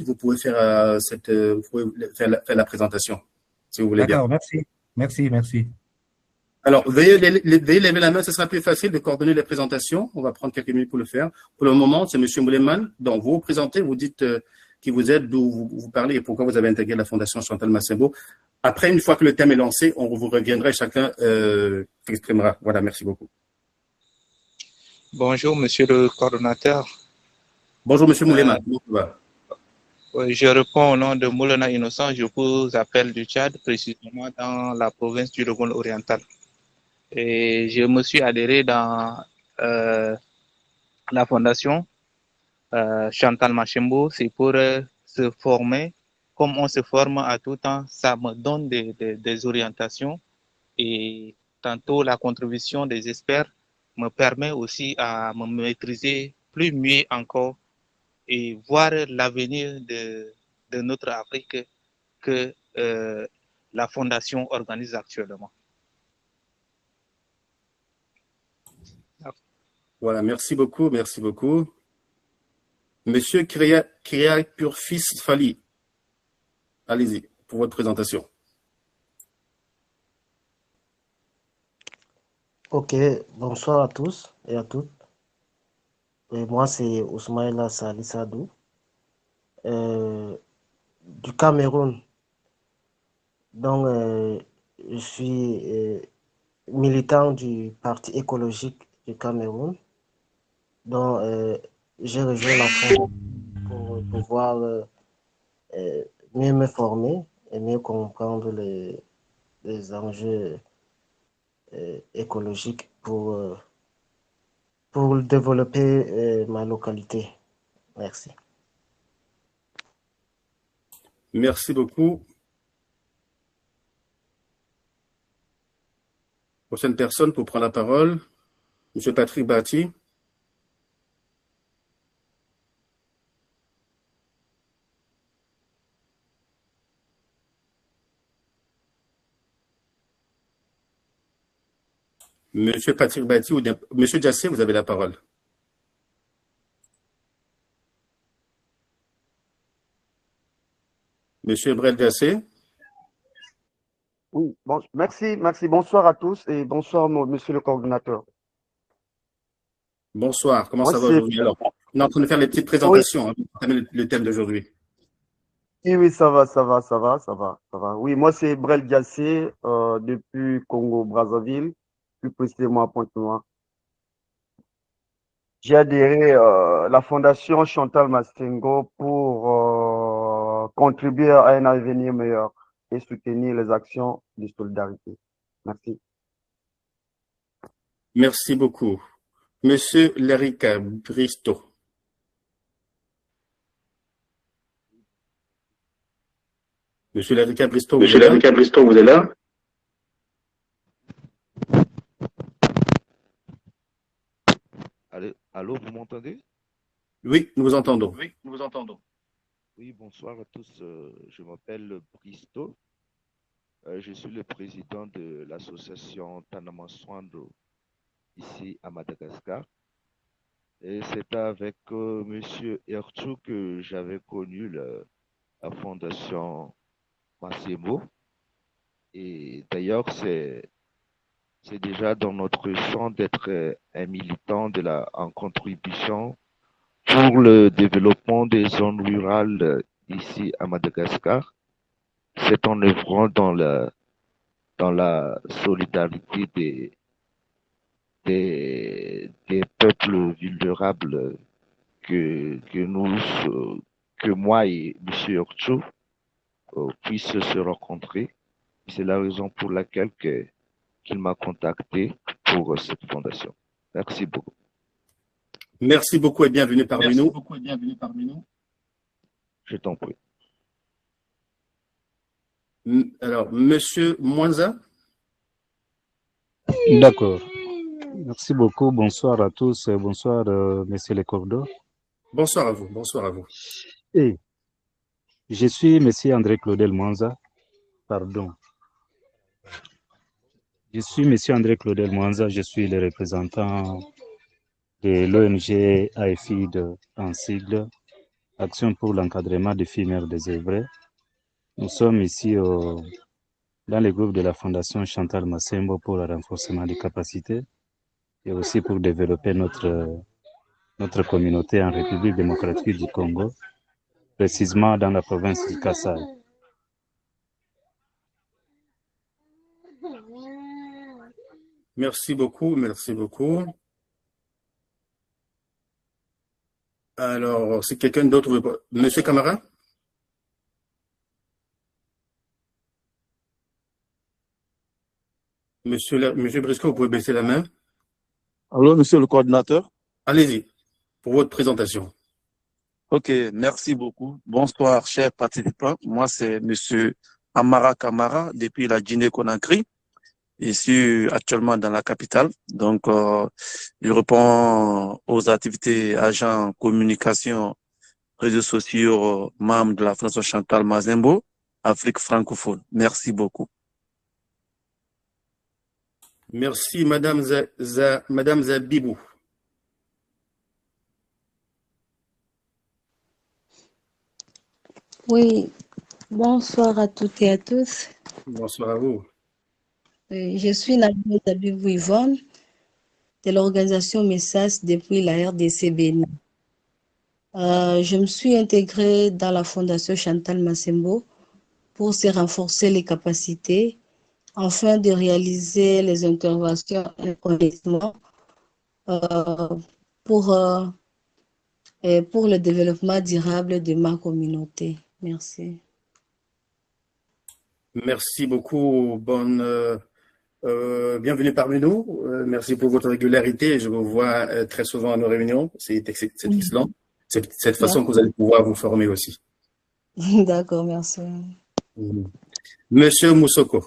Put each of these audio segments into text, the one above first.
vous pouvez faire, vous pouvez faire la présentation, si vous voulez bien. D'accord, merci. Merci, merci. Alors, veuillez lever la main, ce sera plus facile de coordonner les présentations. On va prendre quelques minutes pour le faire. Pour le moment, c'est M. Mouleman. Donc, vous vous présentez, vous dites qui vous êtes, d'où vous parlez et pourquoi vous avez intégré la Fondation Chantal Massembo. Après, une fois que le thème est lancé, on vous reviendra et chacun s'exprimera. Voilà, merci beaucoup. Bonjour, monsieur le coordonnateur. Bonjour, M. Mouleman. Comment va? Je réponds au nom de Moulana Innocent. Je vous appelle du Tchad, précisément dans la province du Logone oriental. Et je me suis adhéré dans la fondation Chantal Massembo. C'est pour se former. Comme on se forme à tout temps, ça me donne des orientations. Et tantôt, la contribution des experts me permet aussi à me maîtriser plus mieux encore et voir l'avenir de notre Afrique que la Fondation organise actuellement. Voilà, merci beaucoup, merci beaucoup. Monsieur Kriya Purfis Fali, allez-y pour votre présentation. Ok, bonsoir à tous et à toutes. Et moi, c'est Ousmaïla Salissadou, du Cameroun. Donc, je suis militant du Parti écologique du Cameroun. Donc, j'ai rejoint la fondation pour pouvoir mieux me former et mieux comprendre les enjeux écologiques pour développer ma localité. Merci. Merci beaucoup. Prochaine personne pour prendre la parole, M. Patrick Bati. Monsieur Patrick Bati ou Monsieur Diassé, vous avez la parole. Monsieur Brel Diassé. Oui, bon, merci. Bonsoir à tous et bonsoir, monsieur le coordonnateur. Bonsoir, comment ça va aujourd'hui? Alors, on est en train de faire les petites présentations, oui. Le thème d'aujourd'hui. Oui, ça va. Oui, moi, c'est Brel Diassé, depuis Congo-Brazzaville, plus précisément à Pointe-Noire. J'ai adhéré à la Fondation Chantal Massembo pour contribuer à un avenir meilleur et soutenir les actions de solidarité. Merci. Merci beaucoup. Monsieur Lerica Bristo. Monsieur Lerica Bristo, vous êtes là? Allô, vous m'entendez? Oui, nous vous entendons. Oui, bonsoir à tous. Je m'appelle Bristo. Je suis le président de l'association Tanamaswando ici à Madagascar. Et c'est avec Monsieur Ertou que j'avais connu la fondation Massembo. Et d'ailleurs, c'est déjà dans notre champ d'être un militant en contribution pour le développement des zones rurales ici à Madagascar. C'est en œuvrant dans la solidarité des peuples vulnérables que moi et M. Orchou puissent se rencontrer. C'est la raison pour laquelle qu'il m'a contacté pour cette fondation. Merci beaucoup. Merci beaucoup et bienvenue parmi nous. Je t'en prie. Alors, Monsieur Mwanza. D'accord. Merci beaucoup. Bonsoir à tous. Bonsoir, Monsieur Le Cordeau. Bonsoir à vous. Et je suis Monsieur André Claudel Mwanza. Pardon. Je suis Monsieur André Claudel Mwanza. Je suis le représentant de l'ONG AFID en sigle Action pour l'encadrement des filles mères désœuvrées. Nous sommes ici dans le groupe de la Fondation Chantal Massembo pour le renforcement des capacités et aussi pour développer notre communauté en République démocratique du Congo, précisément dans la province du Kassai. Merci beaucoup, merci beaucoup. Alors, si quelqu'un d'autre veut... Monsieur Camara? Monsieur Briscoe, vous pouvez baisser la main. Allô, monsieur le coordinateur. Allez-y, pour votre présentation. Ok, merci beaucoup. Bonsoir, chers participants. Moi, c'est monsieur Amara Kamara, depuis la Guinée-Conakry. Je suis actuellement dans la capitale. Donc, je réponds aux activités agents communication, réseaux sociaux, membres de la Fondation Chantal Massembo, Afrique francophone. Merci beaucoup. Merci, Madame Zabibou. Oui, bonsoir à toutes et à tous. Bonsoir à vous. Je suis Nadia Zabibou Yvonne de l'organisation MESAS depuis la RDC Bénin. Je me suis intégrée dans la Fondation Chantal Massembo pour se renforcer les capacités afin de réaliser les interventions honnêtement pour le développement durable de ma communauté. Merci. Merci beaucoup. Bienvenue parmi nous. Merci pour votre régularité. Je vous vois très souvent à nos réunions. C'est excellent. C'est cette façon que vous allez pouvoir vous former aussi. D'accord, merci. Monsieur Moussoko.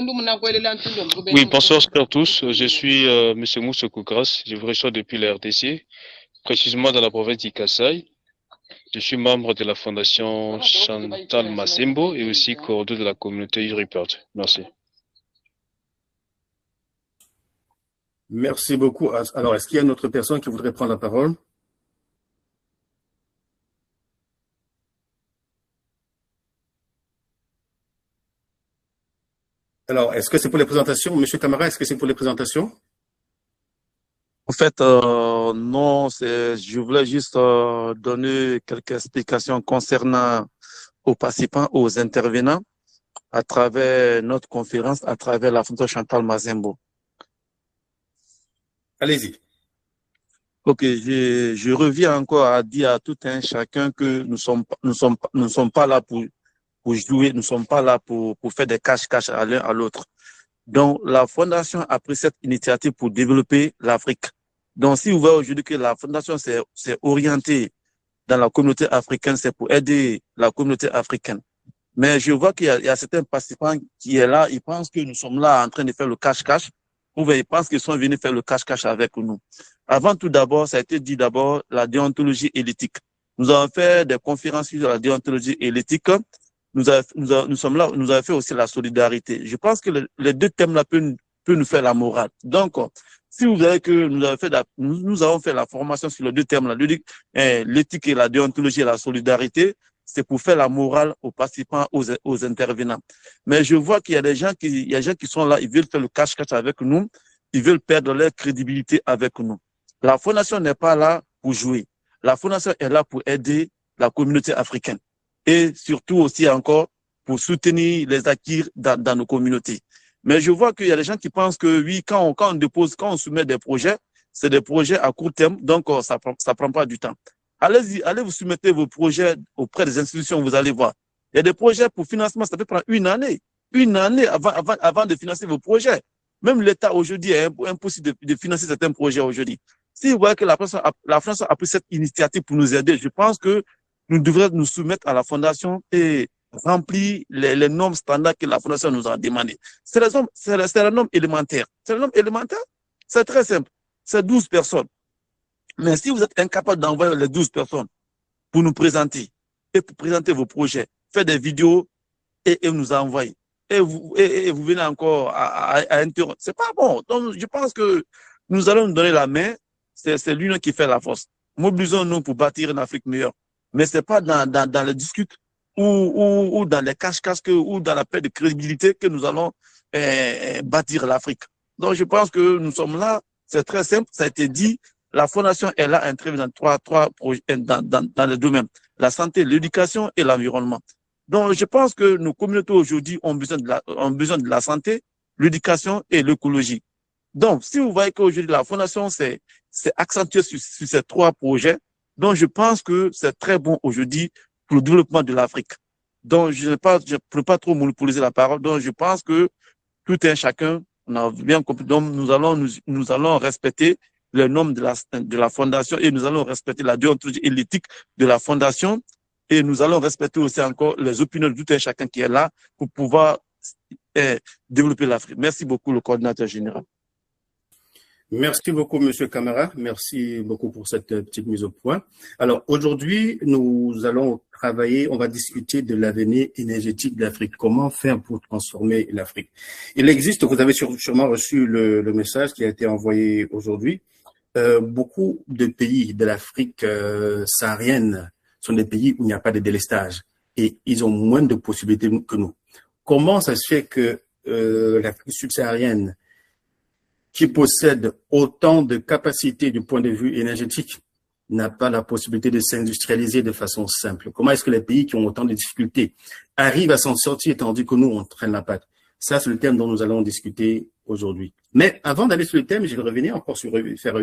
Oui, bonsoir à tous. Je suis Monsieur Moussoko Grasse. Je vous reçois depuis la RDC, précisément dans la province du Kassai. Je suis membre de la Fondation Chantal Massembo et aussi coordonnateur de la communauté Report. Merci. Merci beaucoup. Alors, est-ce qu'il y a une autre personne qui voudrait prendre la parole? Alors, est-ce que c'est pour les présentations? Monsieur Camara, est-ce que c'est pour les présentations? En fait, non, je voulais juste donner quelques explications concernant aux participants, aux intervenants, à travers notre conférence, à travers la Fondation Chantal Massembo. Allez-y. Ok, je reviens encore à dire à tout un chacun que nous sommes pas là pour jouer, nous sommes pas là pour faire des cache-cache à l'un à l'autre. Donc, la Fondation a pris cette initiative pour développer l'Afrique. Donc, si vous voyez aujourd'hui que la Fondation s'est orientée dans la communauté africaine, c'est pour aider la communauté africaine. Mais je vois qu'il y a certains participants qui est là, ils pensent que nous sommes là en train de faire le cache-cache, ou ils pensent qu'ils sont venus faire le cache-cache avec nous. Avant tout d'abord, ça a été dit d'abord la déontologie et l'éthique. Nous avons fait des conférences sur la déontologie et l'éthique. Nous sommes là, nous avons fait aussi la solidarité. Je pense que les deux thèmes-là peuvent nous faire la morale. Donc, si vous voyez que nous avons fait la formation sur les deux thèmes-là, l'éthique et la déontologie et la solidarité, c'est pour faire la morale aux participants, aux intervenants. Mais je vois qu'il y a des gens qui sont là, ils veulent faire le cache-cache avec nous, ils veulent perdre leur crédibilité avec nous. La Fondation n'est pas là pour jouer. La Fondation est là pour aider la communauté africaine. Et surtout aussi encore pour soutenir les acquis dans nos communautés. Mais je vois qu'il y a des gens qui pensent que oui, quand on soumet des projets, c'est des projets à court terme, donc ça prend pas du temps. Allez-y, allez vous soumettez vos projets auprès des institutions, vous allez voir. Il y a des projets pour financement, ça peut prendre une année avant de financer vos projets. Même l'État aujourd'hui est impossible de financer certains projets aujourd'hui. Si vous voyez que la France a pris cette initiative pour nous aider, je pense que nous devrions nous soumettre à la Fondation et remplir les normes standards que la Fondation nous a demandé. C'est la norme élémentaire. C'est la norme élémentaire. C'est très simple. C'est 12 personnes. Mais si vous êtes incapable d'envoyer les 12 personnes pour nous présenter et pour présenter vos projets, faire des vidéos et nous envoyer, et vous venez encore à interrompre, c'est pas bon. Donc, je pense que nous allons nous donner la main. C'est l'union qui fait la force. mobilisons-nous pour bâtir une Afrique meilleure. Mais c'est pas dans le discours ou dans les cache-cache ou dans la perte de crédibilité que nous allons bâtir l'Afrique. Donc, je pense que nous sommes là. C'est très simple. Ça a été dit. La Fondation est là, intervient dans trois projets, dans le domaine. La santé, l'éducation et l'environnement. Donc, je pense que nos communautés aujourd'hui ont besoin de la santé, l'éducation et l'écologie. Donc, si vous voyez qu'aujourd'hui, la Fondation s'est accentuée sur ces trois projets, donc je pense que c'est très bon aujourd'hui pour le développement de l'Afrique. Donc, je ne peux pas trop monopoliser la parole. Donc, je pense que tout un chacun, on a bien compris. Donc, nous allons respecter le nom de la Fondation et nous allons respecter la déontologie et l'éthique de la Fondation et nous allons respecter aussi encore les opinions de tout un chacun qui est là pour pouvoir développer l'Afrique. Merci beaucoup, le coordinateur général. Merci beaucoup, Monsieur Camara. Merci beaucoup pour cette petite mise au point. Alors, aujourd'hui, nous allons travailler, on va discuter de l'avenir énergétique de l'Afrique. Comment faire pour transformer l'Afrique? Il existe, vous avez sûrement reçu le message qui a été envoyé aujourd'hui. Beaucoup de pays de l'Afrique saharienne sont des pays où il n'y a pas de délestage et ils ont moins de possibilités que nous. Comment ça se fait que l'Afrique subsaharienne, qui possède autant de capacités du point de vue énergétique, n'a pas la possibilité de s'industrialiser de façon simple? Comment est-ce que les pays qui ont autant de difficultés arrivent à s'en sortir tandis que nous, on traîne la patte? Ça, c'est le thème dont nous allons discuter aujourd'hui. Mais avant d'aller sur le thème, je vais revenir encore faire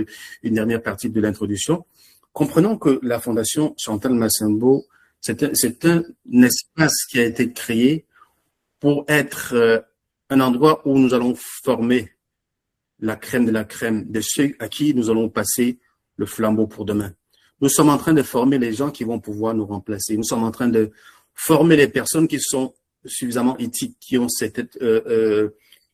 une dernière partie de l'introduction. Comprenons que la Fondation Chantal Massembo, c'est un espace qui a été créé pour être un endroit où nous allons former la crème de la crème de ceux à qui nous allons passer le flambeau pour demain. Nous sommes en train de former les gens qui vont pouvoir nous remplacer. Nous sommes en train de former les personnes qui sont suffisamment éthiques, qui ont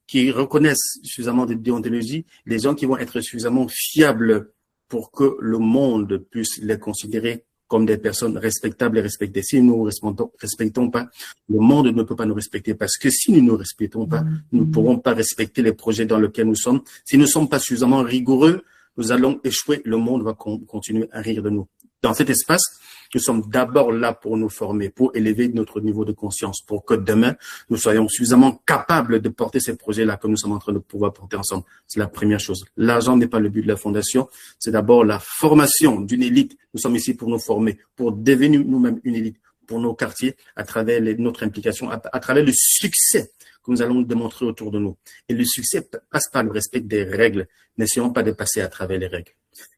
qui reconnaissent suffisamment de déontologie, les gens qui vont être suffisamment fiables pour que le monde puisse les considérer comme des personnes respectables et respectées. Si nous ne respectons pas, le monde ne peut pas nous respecter, parce que si nous ne respectons pas, nous ne pourrons pas respecter les projets dans lesquels nous sommes. Si nous ne sommes pas suffisamment rigoureux, nous allons échouer. Le monde va continuer à rire de nous. Dans cet espace, nous sommes d'abord là pour nous former, pour élever notre niveau de conscience, pour que demain, nous soyons suffisamment capables de porter ces projets-là que nous sommes en train de pouvoir porter ensemble. C'est la première chose. L'argent n'est pas le but de la Fondation, c'est d'abord la formation d'une élite. Nous sommes ici pour nous former, pour devenir nous-mêmes une élite, pour nos quartiers, à travers notre implication, à travers le succès que nous allons démontrer autour de nous. Et le succès passe par le respect des règles. N'essayons pas de passer à travers les règles.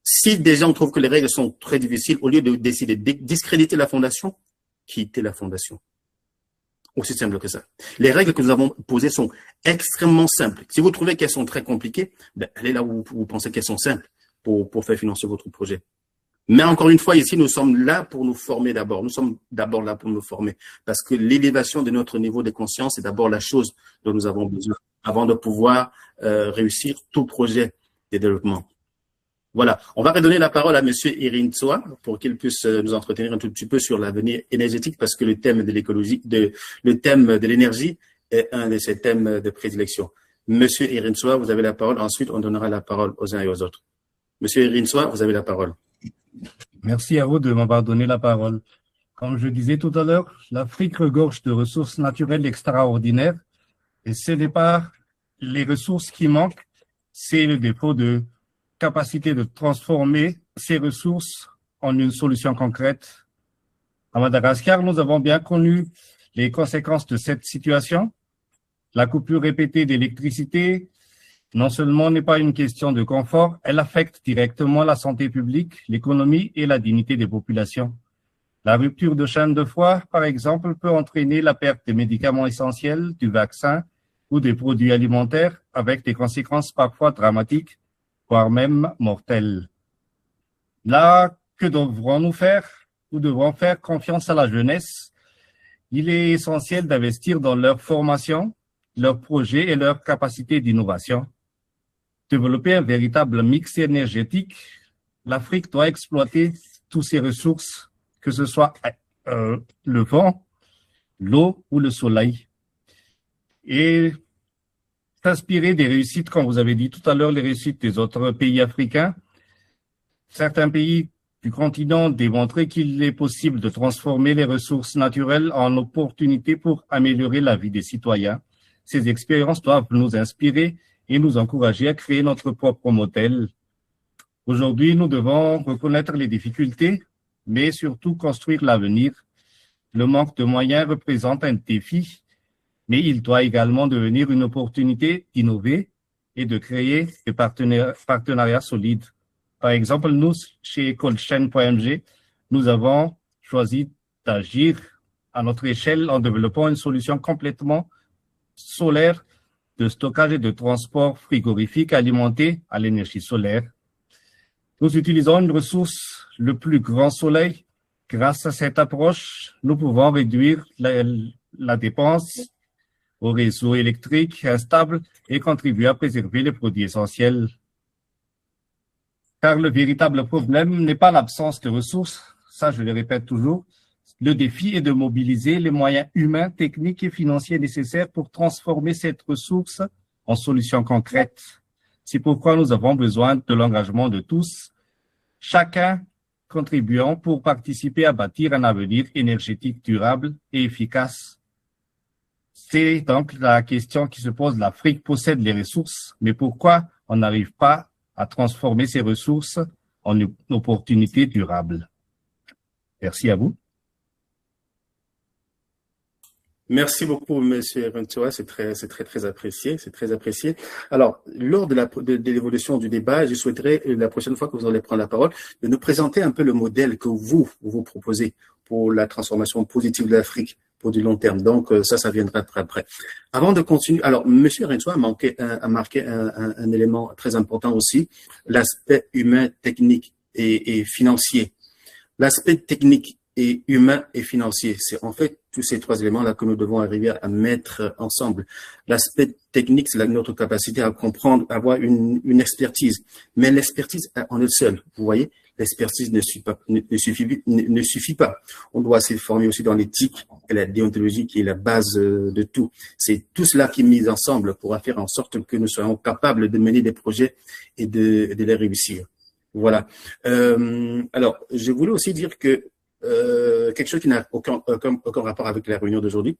Si des gens trouvent que les règles sont très difficiles, au lieu de décider de discréditer la Fondation, quittez la Fondation. Aussi simple que ça. Les règles que nous avons posées sont extrêmement simples. Si vous trouvez qu'elles sont très compliquées, allez là où vous pensez qu'elles sont simples pour faire financer votre projet. Mais encore une fois, ici, nous sommes là pour nous former d'abord. Nous sommes d'abord là pour nous former. Parce que l'élévation de notre niveau de conscience est d'abord la chose dont nous avons besoin avant de pouvoir réussir tout projet de développement. Voilà. On va redonner la parole à Monsieur Irinsoa pour qu'il puisse nous entretenir un tout petit peu sur l'avenir énergétique, parce que le thème de l'écologie, le thème de l'énergie est un de ses thèmes de prédilection. Monsieur Irinsoa, vous avez la parole. Ensuite, on donnera la parole aux uns et aux autres. Monsieur Irinsoa, vous avez la parole. Merci à vous de m'avoir donné la parole. Comme je disais tout à l'heure, l'Afrique regorge de ressources naturelles extraordinaires et ce n'est pas les ressources qui manquent, c'est le défaut de capacité de transformer ces ressources en une solution concrète. À Madagascar, nous avons bien connu les conséquences de cette situation. La coupure répétée d'électricité, non seulement n'est pas une question de confort, elle affecte directement la santé publique, l'économie et la dignité des populations. La rupture de chaîne de froid, par exemple, peut entraîner la perte des médicaments essentiels, du vaccin ou des produits alimentaires, avec des conséquences parfois dramatiques, voire même mortelles. Là, que devrons-nous faire? Nous devrons faire confiance à la jeunesse. Il est essentiel d'investir dans leur formation, leurs projets et leurs capacités d'innovation. Développer un véritable mix énergétique, l'Afrique doit exploiter toutes ses ressources, que ce soit le vent, l'eau ou le soleil. Et s'inspirer des réussites, comme vous avez dit tout à l'heure, les réussites des autres pays africains. Certains pays du continent démontré qu'il est possible de transformer les ressources naturelles en opportunités pour améliorer la vie des citoyens. Ces expériences doivent nous inspirer et nous encourager à créer notre propre modèle. Aujourd'hui, nous devons reconnaître les difficultés, mais surtout construire l'avenir. Le manque de moyens représente un défi, mais il doit également devenir une opportunité d'innover et de créer des partenariats solides. Par exemple, nous, chez Coldchain.mg, nous avons choisi d'agir à notre échelle en développant une solution complètement solaire de stockage et de transport frigorifique alimentée à l'énergie solaire. Nous utilisons une ressource, le plus grand soleil. Grâce à cette approche, nous pouvons réduire la dépense au réseau électrique instable et contribuer à préserver les produits essentiels. Car le véritable problème n'est pas l'absence de ressources, ça je le répète toujours. Le défi est de mobiliser les moyens humains, techniques et financiers nécessaires pour transformer cette ressource en solutions concrètes. C'est pourquoi nous avons besoin de l'engagement de tous, chacun contribuant pour participer à bâtir un avenir énergétique durable et efficace. C'est donc la question qui se pose. L'Afrique possède les ressources, mais pourquoi on n'arrive pas à transformer ces ressources en une opportunité durable? Merci à vous. Merci beaucoup, Monsieur Rentoa, c'est très apprécié, c'est très apprécié. Alors, lors de l'évolution du débat, je souhaiterais, la prochaine fois que vous allez prendre la parole, de nous présenter un peu le modèle que vous proposez pour la transformation positive de l'Afrique pour du long terme. Donc, ça viendra après. Avant de continuer, alors, Monsieur Rentoa a marqué un élément très important aussi, l'aspect humain, technique et financier. L'aspect technique et humain et financier, c'est en fait tous ces trois éléments-là que nous devons arriver à mettre ensemble. L'aspect technique, c'est notre capacité à comprendre, à avoir une expertise. Mais l'expertise en elle seule, vous voyez, l'expertise ne suffit pas. On doit se former aussi dans l'éthique et la déontologie qui est la base de tout. C'est tout cela qui est mis ensemble pour faire en sorte que nous soyons capables de mener des projets et de les réussir. Voilà. Alors, je voulais aussi dire que quelque chose qui n'a aucun rapport avec la réunion d'aujourd'hui.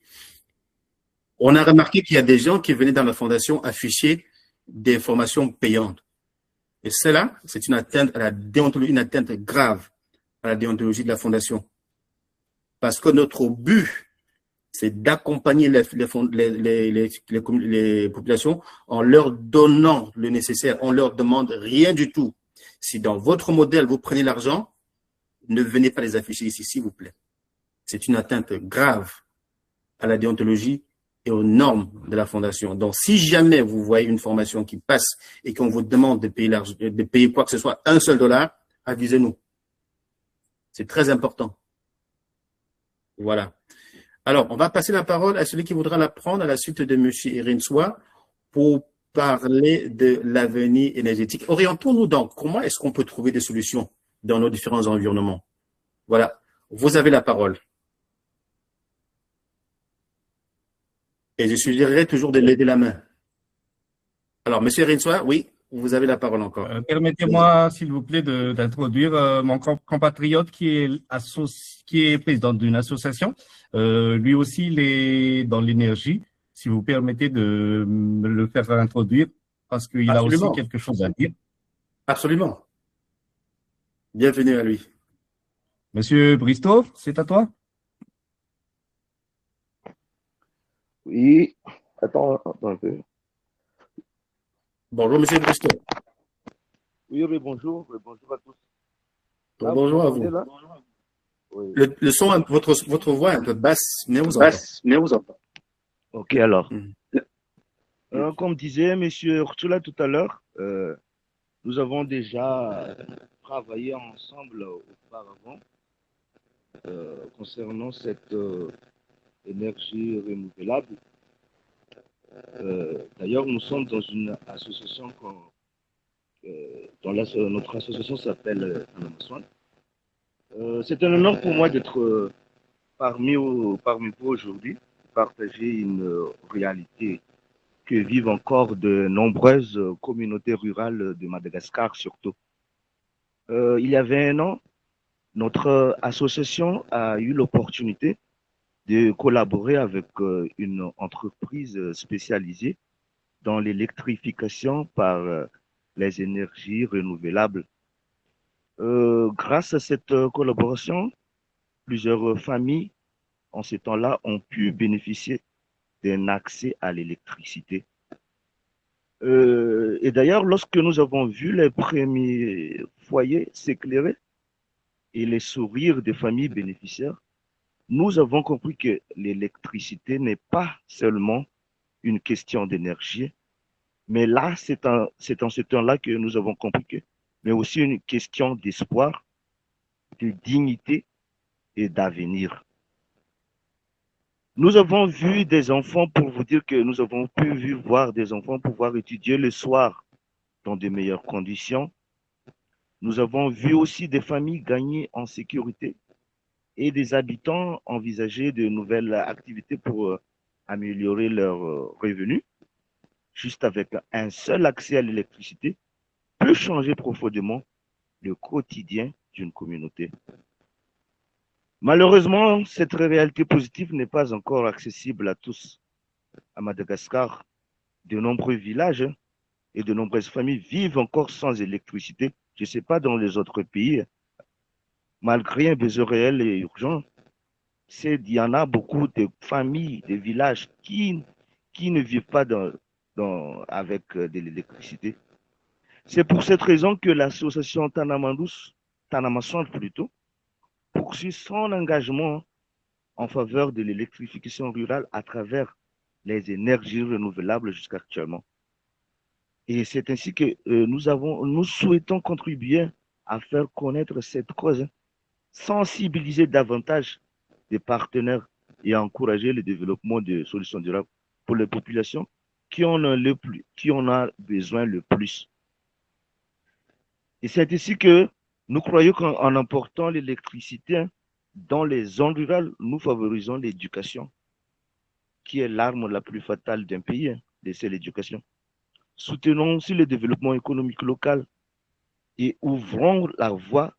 On a remarqué qu'il y a des gens qui venaient dans la fondation afficher des formations payantes. Et cela, c'est une atteinte à la déontologie, une atteinte grave à la déontologie de la fondation. Parce que notre but, c'est d'accompagner les populations en leur donnant le nécessaire. On leur demande rien du tout. Si dans votre modèle, vous prenez l'argent, ne venez pas les afficher ici, s'il vous plaît. C'est une atteinte grave à la déontologie et aux normes de la fondation. Donc, si jamais vous voyez une formation qui passe et qu'on vous demande de payer quoi que ce soit, $1, avisez-nous. C'est très important. Voilà. Alors, on va passer la parole à celui qui voudra la prendre à la suite de M. Irinswa pour parler de l'avenir énergétique. Orientons-nous donc. Comment est-ce qu'on peut trouver des solutions dans nos différents environnements? Voilà, vous avez la parole. Et je suggérerais toujours de lever la main. Alors, Monsieur Irinswa, oui, vous avez la parole encore. Permettez-moi, s'il vous plaît, d'introduire mon compatriote qui est président d'une association. Lui aussi, il est dans l'énergie. Si vous permettez de me le faire introduire, parce qu'il a aussi quelque chose à dire. Absolument. Bienvenue à lui. Monsieur Bristow, c'est à toi. Oui, attends un peu. Bonjour, Monsieur Bristow. Oui, bonjour à tous. Bonjour à vous. Oui. Le son, votre voix est un peu basse, mais vous entend. Ok, alors. Comme disait M. Urtula tout à l'heure, nous avons déjà travaillé ensemble auparavant concernant cette énergie renouvelable. D'ailleurs, nous sommes dans une association dont notre association s'appelle Anamasoine. C'est un honneur pour moi d'être parmi vous aujourd'hui, partager une réalité que vivent encore de nombreuses communautés rurales de Madagascar surtout. Il y avait un an, Notre association a eu l'opportunité de collaborer avec une entreprise spécialisée dans l'électrification par les énergies renouvelables. Grâce à cette collaboration, plusieurs familles en ces temps-là ont pu bénéficier d'un accès à l'électricité. Et d'ailleurs, lorsque nous avons vu les premiers foyers s'éclairer et les sourires des familles bénéficiaires, nous avons compris que l'électricité n'est pas seulement une question d'énergie, mais là, c'est en ce temps-là que nous avons compris que, mais aussi une question d'espoir, de dignité et d'avenir. Nous avons vu des enfants, pour vous dire que nous avons pu voir des enfants pouvoir étudier le soir dans de meilleures conditions. Nous avons vu aussi des familles gagner en sécurité et des habitants envisager de nouvelles activités pour améliorer leurs revenus. Juste avec un seul accès à l'électricité peut changer profondément le quotidien d'une communauté. Malheureusement, cette réalité positive n'est pas encore accessible à tous. À Madagascar, de nombreux villages et de nombreuses familles vivent encore sans électricité. Je ne sais pas dans les autres pays, malgré un besoin réel et urgent, il y en a beaucoup de familles, de villages qui ne vivent pas avec de l'électricité. C'est pour cette raison que l'association Tanamason plutôt, poursuit son engagement en faveur de l'électrification rurale à travers les énergies renouvelables jusqu'à actuellement. Et c'est ainsi que nous souhaitons contribuer à faire connaître cette cause, sensibiliser davantage des partenaires et encourager le développement de solutions durables pour les populations qui en ont besoin le plus. Et c'est ici que nous croyons qu'en emportant l'électricité dans les zones rurales, nous favorisons l'éducation, qui est l'arme la plus fatale d'un pays, c'est l'éducation. Soutenons aussi le développement économique local et ouvrons la voie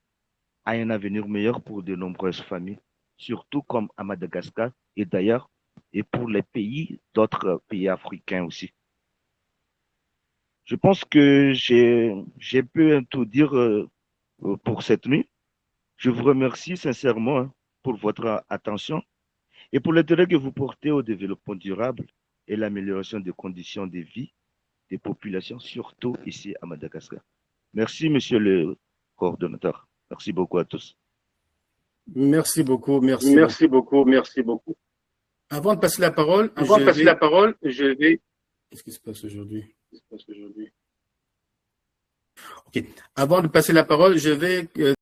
à un avenir meilleur pour de nombreuses familles, surtout comme à Madagascar et d'ailleurs, et pour les pays, d'autres pays africains aussi. Je pense que j'ai pu tout dire pour cette nuit. Je vous remercie sincèrement pour votre attention et pour l'intérêt que vous portez au développement durable et l'amélioration des conditions de vie des populations, surtout ici à Madagascar. Merci, monsieur le coordonnateur. Merci beaucoup à tous. Merci beaucoup, merci beaucoup. Avant de passer la parole, je vais... Qu'est-ce qui se passe aujourd'hui? Ok. Avant de passer la parole, je vais